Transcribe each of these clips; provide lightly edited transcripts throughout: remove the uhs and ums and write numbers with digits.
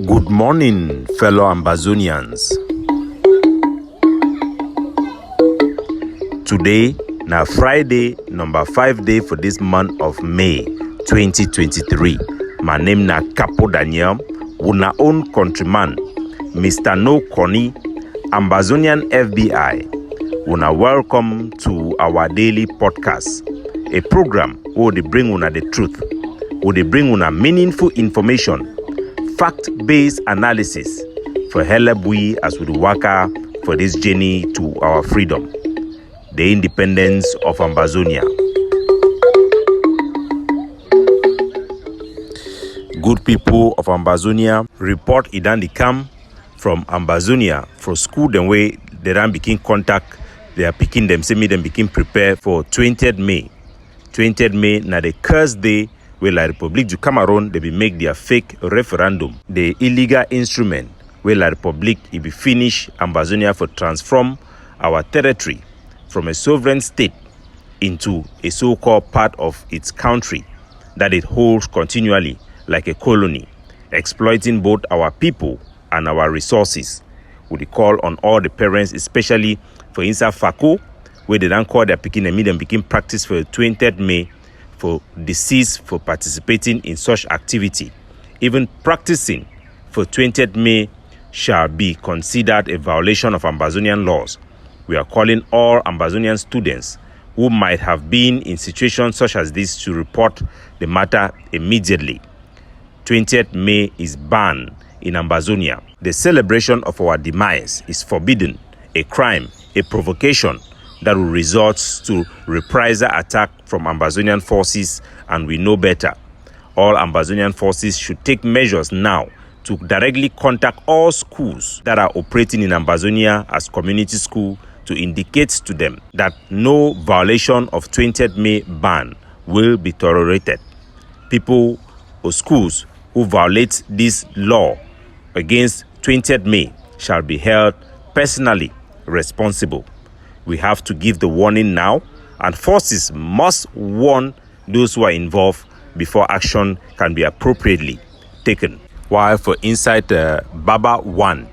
Good morning, fellow Ambazonians. Today, na Friday, number 5 day for this month of May 2023. My name na Capo Daniel, una own countryman, Mr. No Connie, Ambazonian FBI. Una welcome to our daily podcast, a program where they bring una the truth, where they bring una meaningful information, fact-based analysis for help we as we work for this journey to our freedom, the independence of Ambazonia. Good people of Ambazonia, report idan di come from Ambazonia for school them way they don't begin contact their picking them, say me them begin prepare for 20th May. 20th May na the curse day where La République du Cameroon they be make their fake referendum, the illegal instrument where La République it be finish Ambazonia for transform our territory from a sovereign state into a so-called part of its country that it holds continually like a colony, exploiting both our people and our resources. We call on all the parents, especially for inside Fako, where they don't call their picking and medium begin practice for 20th May for deceased for participating in such activity. Even practicing for 20th May shall be considered a violation of Ambazonian laws. We are calling all Ambazonian students who might have been in situations such as this to report the matter immediately. 20th May is banned in Ambazonia. The celebration of our demise is forbidden, a crime, a provocation that will result to reprisal attack from Ambazonian forces, and we know better. All Ambazonian forces should take measures now to directly contact all schools that are operating in Ambazonia as community school to indicate to them that no violation of 20th May ban will be tolerated. People or schools who violate this law against 20th May shall be held personally responsible. We have to give the warning now, and forces must warn those who are involved before action can be appropriately taken. While for inside Baba 1,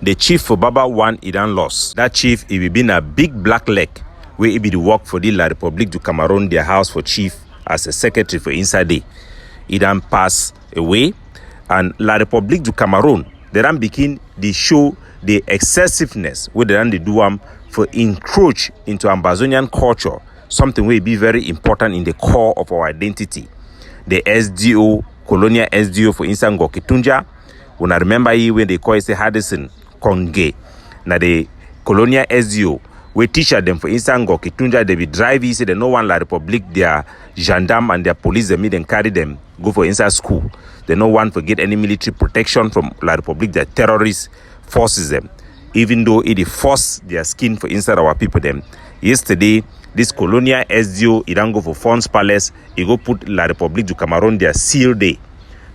the chief for Baba 1 he done lost. That chief he will be in a big black leg where he be the work for the La République du Cameroon, their house for chief as a secretary for inside day. He done pass away, and La République du Cameroon they done begin the show the excessiveness where they done the do for encroach into Ambazonian culture, something will be very important in the core of our identity. The SDO, colonial SDO for instance, Ngokitunja, when I remember here when they call it Hadison Konge, now the colonial SDO, we teach them for instance, Ngokitunja, they be drive, say they no one La République, their gendarme and their police, they meet and carry them, go for inside school. They no one forget any military protection from La République, their terrorists forces them. Even though it forced their skin for inside our people them. Yesterday, this colonial SDO, it don't go for Fonds Palace, it go put La République du Cameroon their seal day.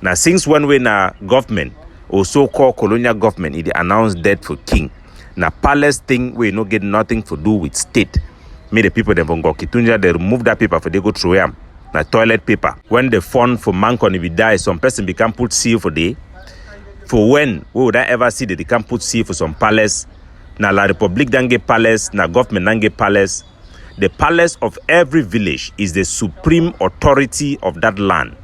Now, since when we na government, or so-called colonial government, it announced death for king. Now, palace thing, we no get nothing to do with state. Made the people them from Kitunja, they remove that paper for they go throw them. Now, toilet paper. When the fund for Mancon, if he die, some person become put seal for day. For when would I ever see that they can put seal for some palace? Na La République don't get palace, na government don't get palace. The palace of every village is the supreme authority of that land.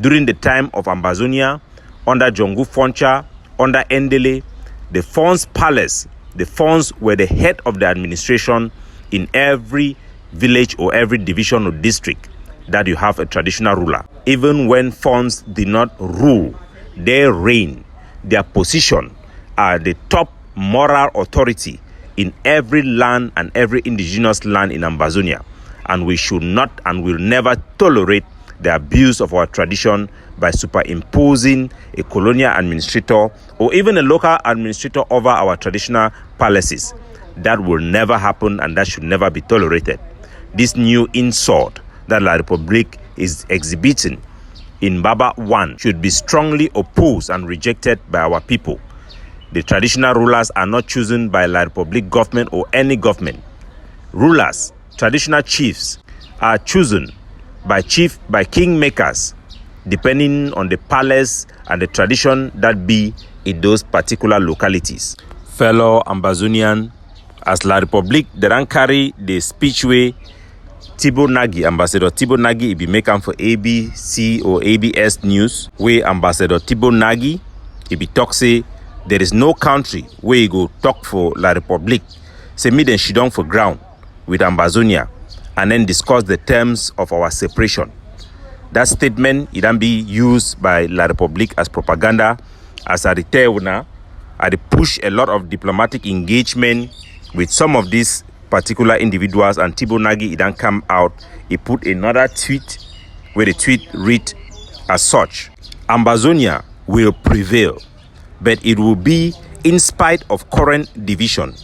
During the time of Ambazonia, under Jongu Foncha, under Endele, the Fonds Palace, the Fonds were the head of the administration in every village or every division or district that you have a traditional ruler. Even when Fonds did not rule, they reign. Their position are the top moral authority in every land and every indigenous land in Ambazonia. And we should not and will never tolerate the abuse of our tradition by superimposing a colonial administrator or even a local administrator over our traditional palaces. That will never happen, and that should never be tolerated. This new insult that La République is exhibiting in Baba 1 should be strongly opposed and rejected by our people. The traditional rulers are not chosen by La République government or any government. Rulers, traditional chiefs, are chosen by kingmakers depending on the palace and the tradition that be in those particular localities. Fellow Ambazonian, as La Republique, they don't carry the speech way Tibo Nagi, Ambassador Tibo Nagi, be making for ABC or ABS News, where Ambassador Tibo Nagi, he be talk say, there is no country where you go talk for La Republique, say me then she down for ground with Ambazonia, and then discuss the terms of our separation. That statement, it can be used by La Republique as propaganda, as a retailer, they push a lot of diplomatic engagement with some of these particular individuals, and Tibo Nagi, it then come out, he put another tweet, where the tweet read as such: Ambazonia will prevail, but it will be in spite of current division.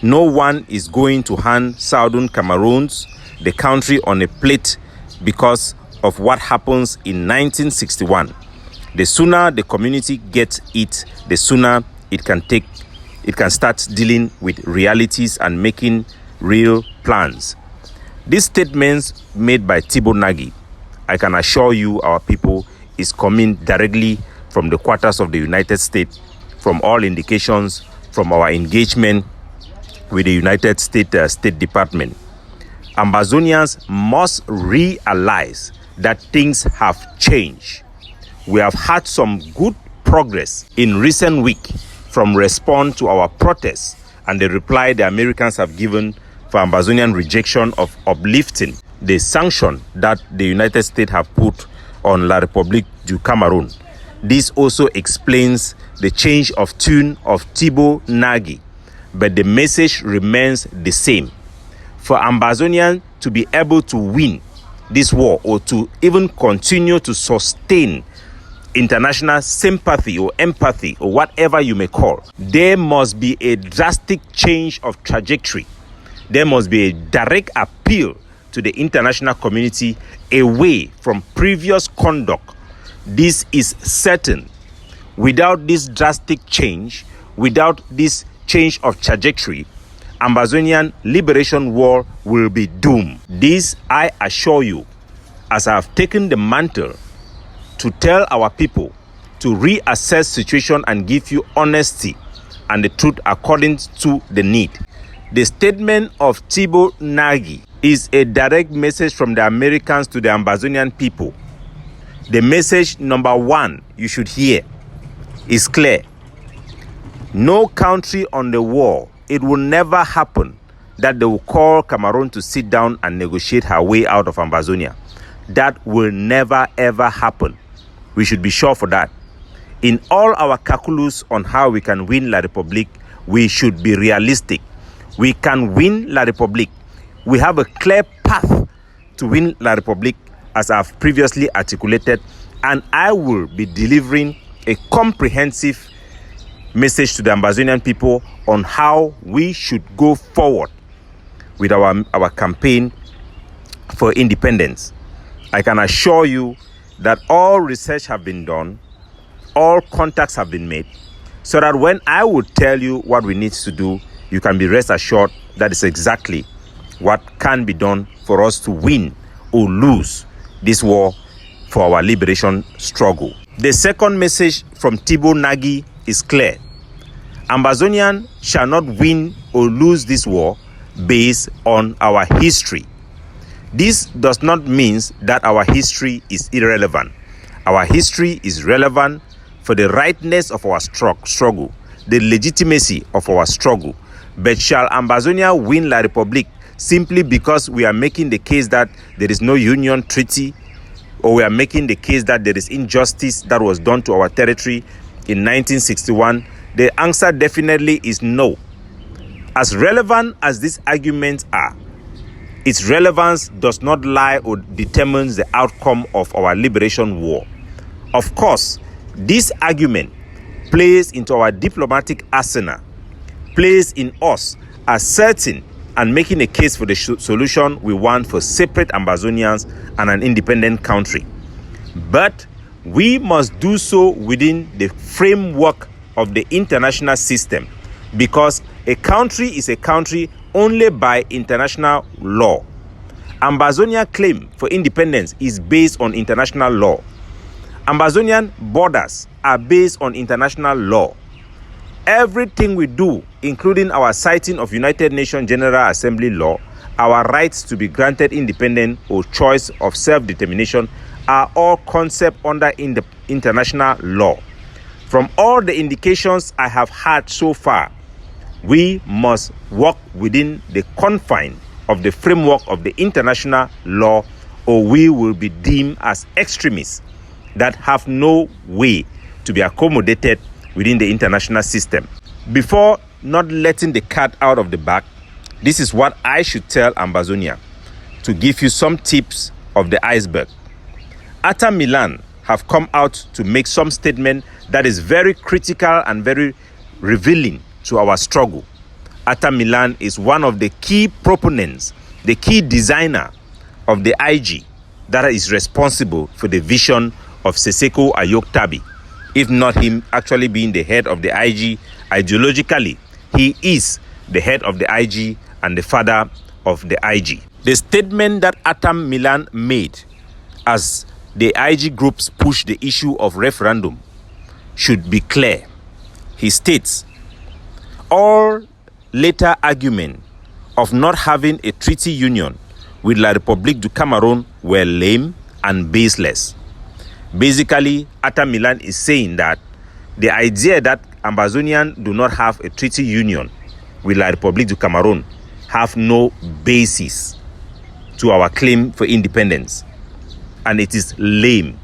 No one is going to hand Southern Cameroons the country on a plate because of what happens in 1961. The sooner the community gets it, the sooner it can start dealing with realities and making real plans. These statements made by Tibo Nagi, I can assure you, our people, is coming directly from the quarters of the United States, from all indications, from our engagement with the United States State Department. Ambazonians must realize that things have changed. We have had some good progress in recent weeks from response to our protests and the reply the Americans have given for Ambazonian rejection of uplifting the sanction that the United States have put on La République du Cameroon. This also explains the change of tune of Tibo Nagi, but the message remains the same. For Ambazonians to be able to win this war, or to even continue to sustain international sympathy or empathy or whatever you may call, there must be a drastic change of trajectory. There must be a direct appeal to the international community away from previous conduct. This is certain. Without this drastic change, without this change of trajectory, Ambazonian liberation war will be doomed. This I assure you, as I have taken the mantle to tell our people to reassess situation and give you honesty and the truth according to the need. The statement of Tibo Nagi is a direct message from the Americans to the Ambazonian people. The message number one you should hear is clear. No country on the world, it will never happen that they will call Cameroon to sit down and negotiate her way out of Ambazonia. That will never ever happen. We should be sure for that. In all our calculus on how we can win La République, we should be realistic. We can win La République. We have a clear path to win La République, as I've previously articulated, and I will be delivering a comprehensive message to the Ambazonian people on how we should go forward with our campaign for independence. I can assure you that all research have been done, all contacts have been made, so that when I would tell you what we need to do, you can be rest assured that is exactly what can be done for us to win or lose this war for our liberation struggle. The second message from Tibo Nagi is clear. Ambazonian shall not win or lose this war based on our history. This does not mean that our history is irrelevant. Our history is relevant for the rightness of our struggle, the legitimacy of our struggle. But shall Ambazonia win La République simply because we are making the case that there is no union treaty, or we are making the case that there is injustice that was done to our territory in 1961? The answer definitely is no. As relevant as these arguments are, its relevance does not lie or determines the outcome of our liberation war. Of course, this argument plays into our diplomatic arsenal, plays in us asserting and making a case for the solution we want for separate Ambazonians and an independent country. But we must do so within the framework of the international system, because a country is a country only by international law. Ambazonia claim for independence is based on international law. Ambazonian borders are based on international law. Everything we do, including our citing of United Nations General Assembly law, our rights to be granted independence or choice of self-determination, are all concepts under international law. From all the indications I have had so far, we must work within the confine of the framework of the international law, or we will be deemed as extremists that have no way to be accommodated within the international system. Before not letting the cat out of the bag, this is what I should tell Ambazonia to give you some tips of the iceberg. Atta Milan have come out to make some statement that is very critical and very revealing to our struggle. Atta Milan is one of the key proponents, the key designer of the IG that is responsible for the vision of Seseko Ayoktabi. If not him actually being the head of the IG, ideologically, he is the head of the IG and the father of the IG. The statement that Atta Milan made as the IG groups push the issue of referendum should be clear. He states, all later argument of not having a treaty union with La République du Cameroon were lame and baseless. Basically, Atta Milan is saying that the idea that Ambazonians do not have a treaty union with La République du Cameroon have no basis to our claim for independence, and it is lame.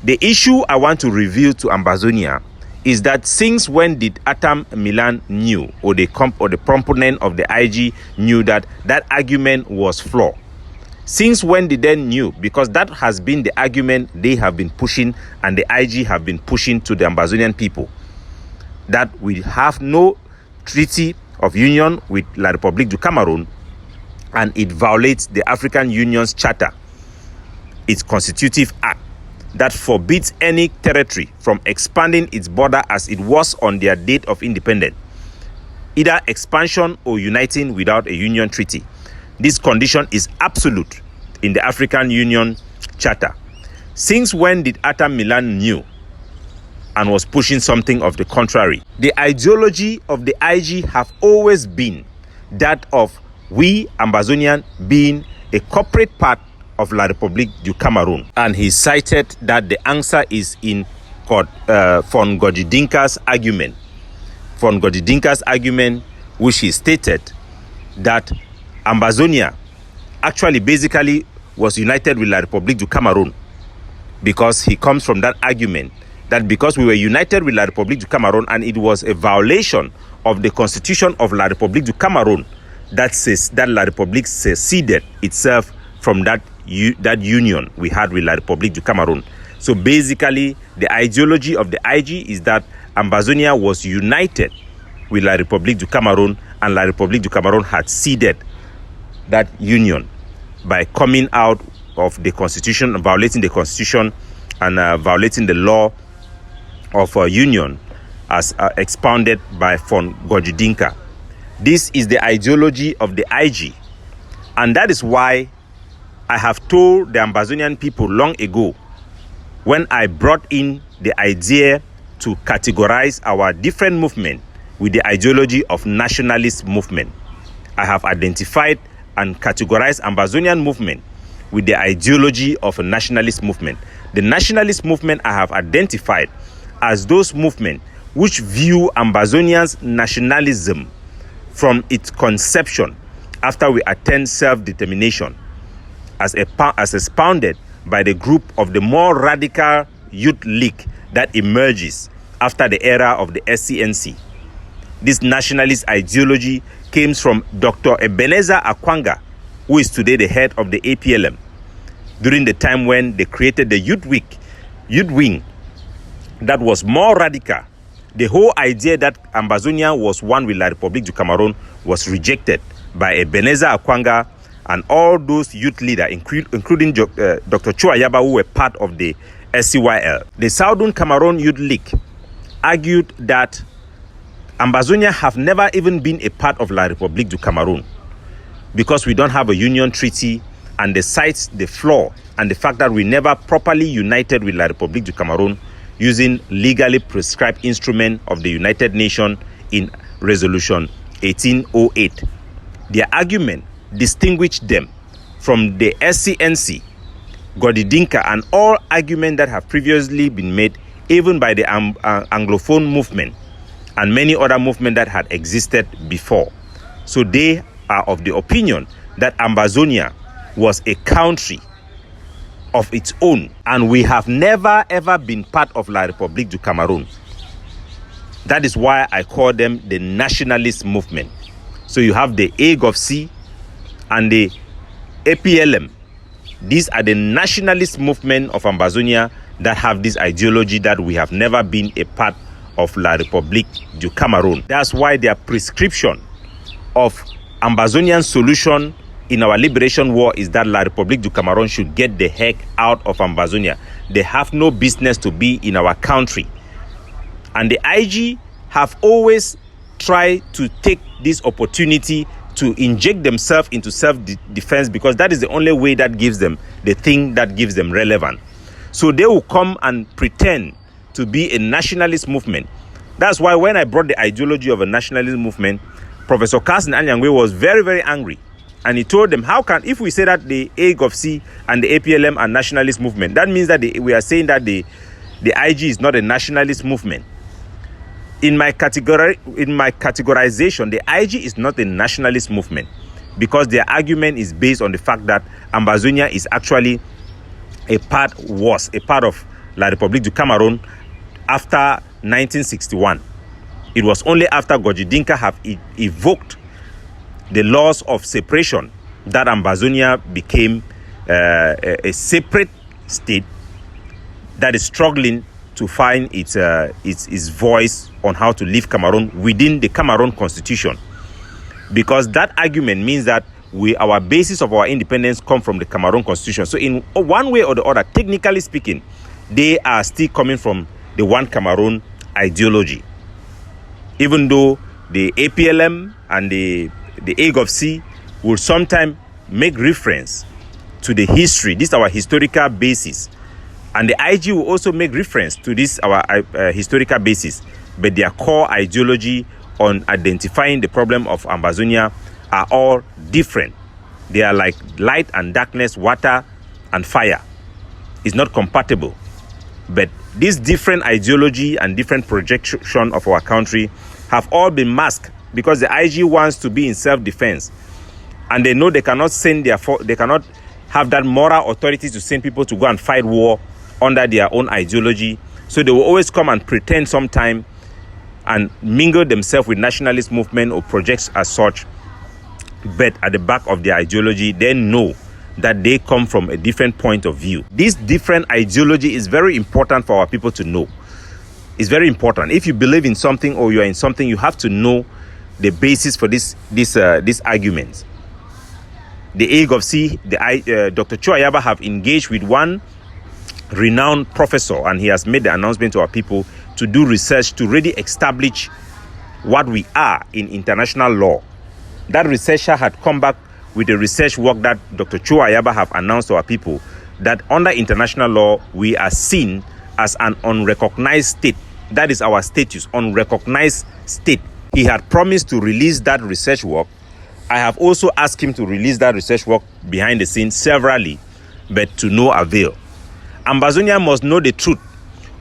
The issue I want to reveal to Ambazonia is that since when did Atta Milan knew, or the proponent of the IG knew that that argument was flawed? Since when did they knew? Because that has been the argument they have been pushing and the IG have been pushing to the Ambazonian people, that we have no treaty of union with La République du Cameroon and it violates the African Union's charter, its constitutive act that forbids any territory from expanding its border as it was on their date of independence, either expansion or uniting without a union treaty. This condition is absolute in the African Union Charter. Since when did Atta Milan knew and was pushing something of the contrary? The ideology of the IG have always been that of we Ambazonian being a corporate part of La République du Cameroon. And he cited that the answer is in von Godidinka's argument. Von Godidinka's argument, which he stated that Ambazonia actually basically was united with La République du Cameroon, because he comes from that argument that because we were united with La République du Cameroon and it was a violation of the constitution of La République du Cameroon that says that La République seceded itself from that union we had with La République du Cameroon. So basically the ideology of the IG is that Ambazonia was united with La République du Cameroon and La République du Cameroon had ceded that union by coming out of the constitution, violating the constitution and violating the law of union as expounded by von Godidinka. This is the ideology of the IG, and that is why I have told the Ambazonian people long ago, when I brought in the idea to categorize our different movement with the ideology of nationalist movement. I have identified and categorized Ambazonian movement with the ideology of a nationalist movement. The nationalist movement I have identified as those movements which view Ambazonians' nationalism from its conception after we attain self-determination as expounded by the group of the more radical youth league that emerges after the era of the SCNC. This nationalist ideology came from Dr. Ebenezer Akwanga, who is today the head of the APLM, during the time when they created the youth wing that was more radical. The whole idea that Ambazonia was one with La République du Cameroon was rejected by Ebenezer Akwanga and all those youth leaders, including Dr. Chuayaba, who were part of the SCYL. The Southern Cameroon Youth League argued that Ambazonia have never even been a part of La République du Cameroon because we don't have a union treaty and they cite the flaw and the fact that we never properly united with La République du Cameroon using legally prescribed instrument of the United Nations in Resolution 1808. Their argument distinguished them from the SCNC, Godidinka, and all arguments that have previously been made even by the Anglophone movement and many other movements that had existed before. So they are of the opinion that Ambazonia was a country of its own, and we have never ever been part of La République du Cameroon. That is why I call them the nationalist movement. So you have the AGOFC and the APLM. These are the nationalist movement of Ambazonia that have this ideology that we have never been a part of La République du Cameroon. That's why their prescription of Ambazonian solution in our liberation war is that La République du Cameroon should get the heck out of Ambazonia. They have no business to be in our country. And the IG have always tried to take this opportunity to inject themselves into self-defense, because that is the only way that gives them the thing that gives them relevance. So they will come and pretend to be a nationalist movement. That's why when I brought the ideology of a nationalist movement, Professor Carson Anyangwe was very, very angry. And he told them, how can, if we say that the AGOFC and the APLM are nationalist movement, that means that we are saying that the IG is not a nationalist movement. In my categorization, the IG is not a nationalist movement, because their argument is based on the fact that Ambazonia is actually was a part of La République du Cameroon after 1961. It was only after Godidinka have evoked the laws of separation that Ambazonia became a separate state that is struggling to find its voice on how to leave Cameroon within the Cameroon constitution. Because that argument means that our basis of our independence come from the Cameroon constitution. So in one way or the other, technically speaking, they are still coming from the one Cameroon ideology. Even though the APLM and the AGOFC will sometimes make reference to the history. This is our historical basis. And the IG will also make reference to this, our historical basis. But their core ideology on identifying the problem of Ambazonia are all different. They are like light and darkness, water and fire. It's not compatible. But this different ideology and different projection of our country have all been masked, because the IG wants to be in self-defense, and they know they cannot they cannot have that moral authority to send people to go and fight war under their own ideology. So they will always come and pretend sometime and mingle themselves with nationalist movement or projects as such. But at the back of their ideology, they know that they come from a different point of view. This different ideology is very important for our people to know. It's very important. If you believe in something or you are in something, you have to know the basis for this argument. The AGOFC, Dr. Chuayaba have engaged with one renowned professor, and he has made the announcement to our people to do research to really establish what we are in international law. That researcher had come back with a research work that Dr. Chuayaba have announced to our people, that under international law, we are seen as an unrecognized state. That is our status, unrecognized state. He had promised to release that research work. I have also asked him to release that research work behind the scenes severally, but to no avail. Ambazonia must know the truth.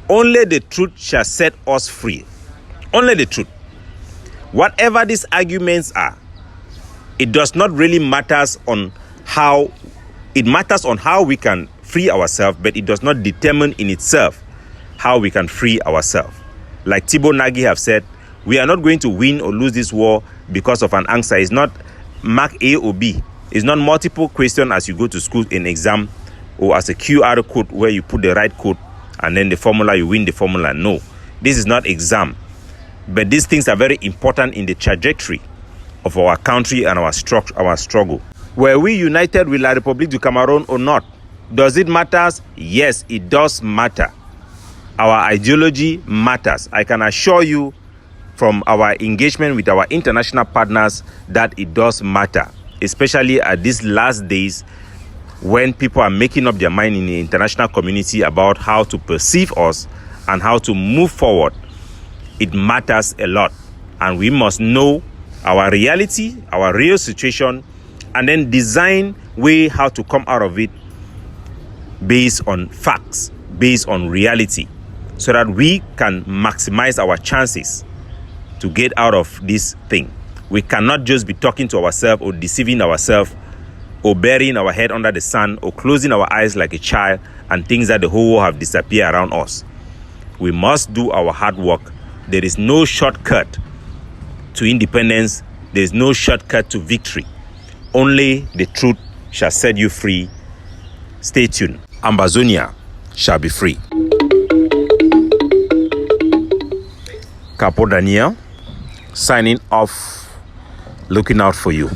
Only the truth shall set us free. Only the truth. Whatever these arguments are, it does not really matters on how, it matters on how we can free ourselves, but it does not determine in itself how we can free ourselves. Like Thibaut Nagy have said, we are not going to win or lose this war because of an answer. It's not mark A or B. It's not multiple question as you go to school in exam, or as a QR code where you put the right code and then the formula, you win the formula. No, this is not exam. But these things are very important in the trajectory of our country and our struggle. Were we united with La République du Cameroon or not? Does it matter? Yes, it does matter. Our ideology matters. I can assure you from our engagement with our international partners that it does matter, especially at these last days when people are making up their mind in the international community about how to perceive us and how to move forward, it matters a lot. And we must know our reality, our real situation, and then design way how to come out of it based on facts, based on reality, so that we can maximize our chances to get out of this thing. We cannot just be talking to ourselves or deceiving ourselves or burying our head under the sand or closing our eyes like a child and things that the whole world have disappeared around us. We must do our hard work. There is no shortcut to independence. There is no shortcut to victory. Only the truth shall set you free. Stay tuned. Ambazonia shall be free. Capo Daniel, signing off, looking out for you.